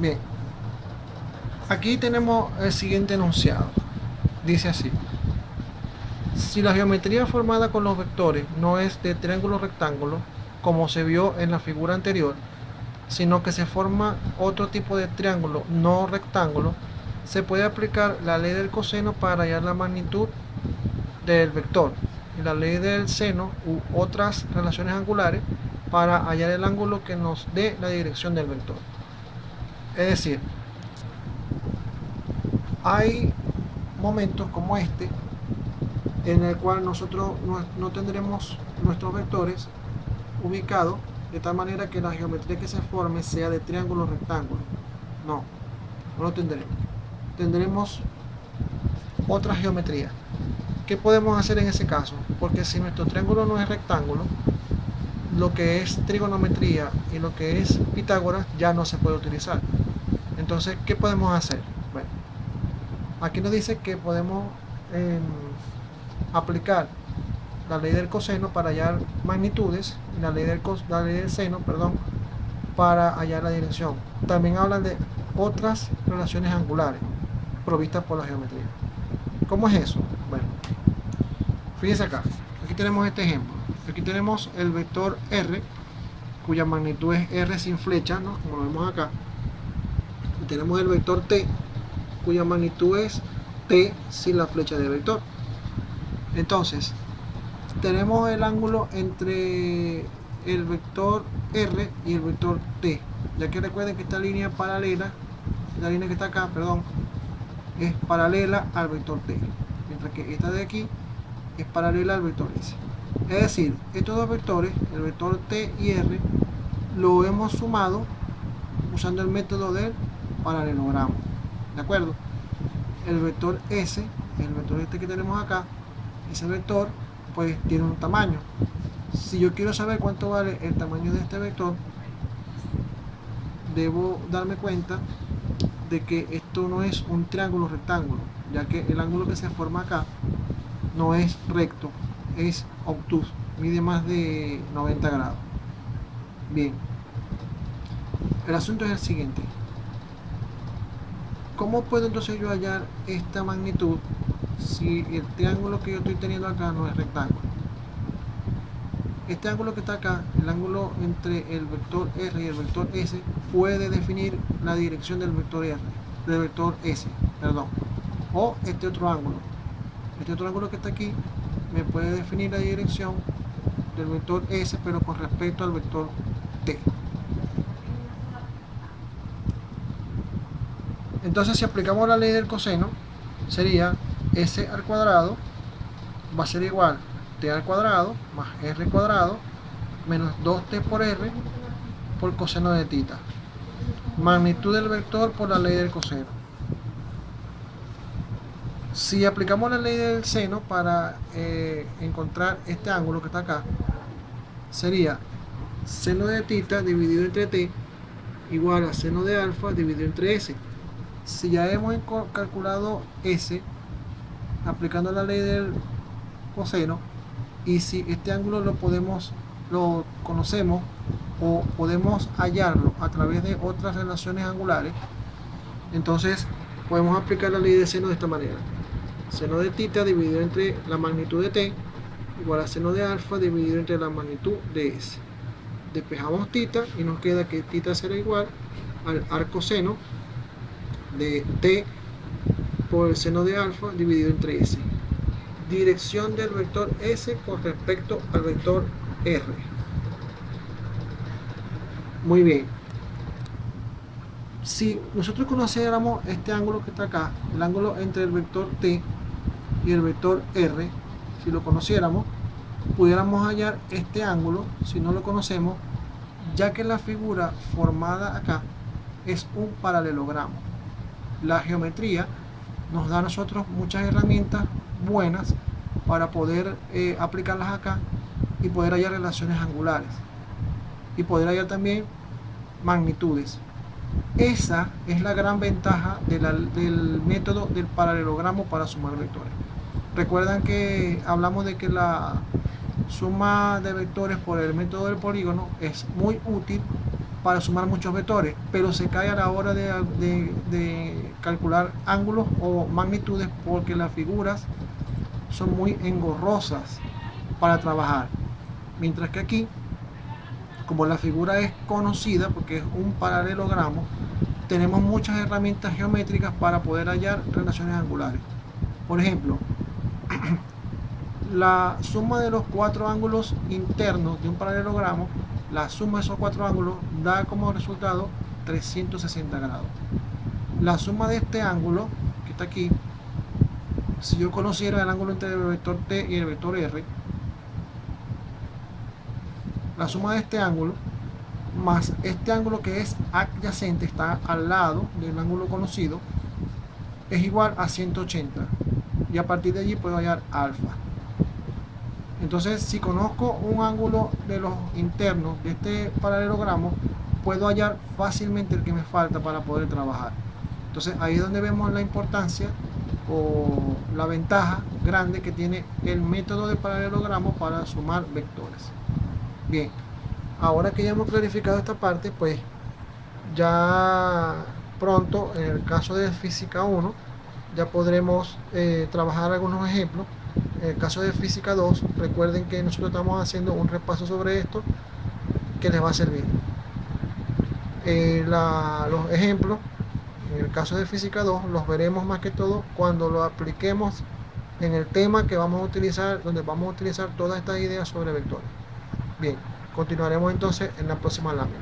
Bien, aquí tenemos el siguiente enunciado. Dice así: si la geometría formada con los vectores no es de triángulo rectángulo, como se vio en la figura anterior, sino que se forma otro tipo de triángulo no rectángulo, se puede aplicar la ley del coseno para hallar la magnitud del vector y la ley del seno u otras relaciones angulares para hallar el ángulo que nos dé la dirección del vector. Es decir, hay momentos como este en el cual nosotros no tendremos nuestros vectores ubicados de tal manera que la geometría que se forme sea de triángulo rectángulo. No, no lo tendremos. Tendremos otra geometría. ¿Qué podemos hacer en ese caso? Porque si nuestro triángulo no es rectángulo, lo que es trigonometría y lo que es Pitágoras ya no se puede utilizar. Entonces, ¿qué podemos hacer? Bueno, aquí nos dice que podemos aplicar la ley del coseno para hallar magnitudes y la ley del seno, para hallar la dirección. También hablan de otras relaciones angulares provistas por la geometría. ¿Cómo es eso? Bueno, fíjense acá. Aquí tenemos este ejemplo. Aquí tenemos el vector R, cuya magnitud es R sin flecha, ¿no? Como lo vemos acá. Y tenemos el vector T, cuya magnitud es T sin la flecha del vector. Entonces, tenemos el ángulo entre el vector R y el vector T, ya que recuerden que esta línea paralela, la línea que está acá, es paralela al vector T, mientras que esta de aquí es paralela al vector S. Es decir, estos dos vectores, el vector T y R, lo hemos sumado usando el método del paralelogramo. ¿De acuerdo? El vector S, el vector este que tenemos acá, ese vector pues tiene un tamaño. Si yo quiero saber cuánto vale el tamaño de este vector, debo darme cuenta de que esto no es un triángulo rectángulo, ya que el ángulo que se forma acá no es recto, es obtuso, mide más de 90 grados. Bien, el asunto es el siguiente: ¿cómo puedo entonces yo hallar esta magnitud si el triángulo que yo estoy teniendo acá no es rectángulo? Este ángulo que está acá, el ángulo entre el vector R y el vector S, puede definir la dirección del vector R, del vector S, perdón. O este otro ángulo que está aquí, me puede definir la dirección del vector S, pero con respecto al vector T. Entonces, si aplicamos la ley del coseno, sería S al cuadrado va a ser igual T al cuadrado más R cuadrado menos 2T por R por coseno de tita. Magnitud del vector por la ley del coseno. Si aplicamos la ley del seno para encontrar este ángulo que está acá, sería seno de tita dividido entre T igual a seno de alfa dividido entre S. Si ya hemos calculado S aplicando la ley del coseno, y si este ángulo lo conocemos o podemos hallarlo a través de otras relaciones angulares, entonces podemos aplicar la ley de seno de esta manera: seno de tita dividido entre la magnitud de T igual a seno de alfa dividido entre la magnitud de S. Despejamos tita y nos queda que tita será igual al arcoseno de T por el seno de alfa dividido entre S. Dirección del vector S con respecto al vector R. Muy bien. Si nosotros conociéramos este ángulo que está acá, el ángulo entre el vector T y el vector R, si lo conociéramos, pudiéramos hallar este ángulo. Si no lo conocemos, ya que la figura formada acá es un paralelogramo. La geometría nos da a nosotros muchas herramientas buenas para poder aplicarlas acá y poder hallar relaciones angulares y poder hallar también magnitudes. Esa es la gran ventaja del método del paralelogramo para sumar vectores. Recuerdan que hablamos de que la suma de vectores por el método del polígono es muy útil para sumar muchos vectores, pero se cae a la hora de calcular ángulos o magnitudes porque las figuras son muy engorrosas para trabajar. Mientras que aquí, como la figura es conocida porque es un paralelogramo, tenemos muchas herramientas geométricas para poder hallar relaciones angulares. Por ejemplo, la suma de los cuatro ángulos internos de un paralelogramo, la suma de esos cuatro ángulos da como resultado 360 grados. La suma de este ángulo, que está aquí, si yo conociera el ángulo entre el vector T y el vector R, la suma de este ángulo más este ángulo que es adyacente, está al lado del ángulo conocido, es igual a 180. Y a partir de allí puedo hallar alfa. Entonces, si conozco un ángulo de los internos de este paralelogramo, puedo hallar fácilmente el que me falta para poder trabajar. Entonces, ahí es donde vemos la importancia o la ventaja grande que tiene el método de paralelogramo para sumar vectores. Bien, ahora que ya hemos clarificado esta parte, pues ya pronto, en el caso de física 1, ya podremos trabajar algunos ejemplos. En el caso de física 2, recuerden que nosotros estamos haciendo un repaso sobre esto que les va a servir. Los ejemplos, en el caso de física 2, los veremos más que todo cuando lo apliquemos en el tema que vamos a utilizar, donde vamos a utilizar todas estas ideas sobre vectores. Bien, continuaremos entonces en la próxima lámina.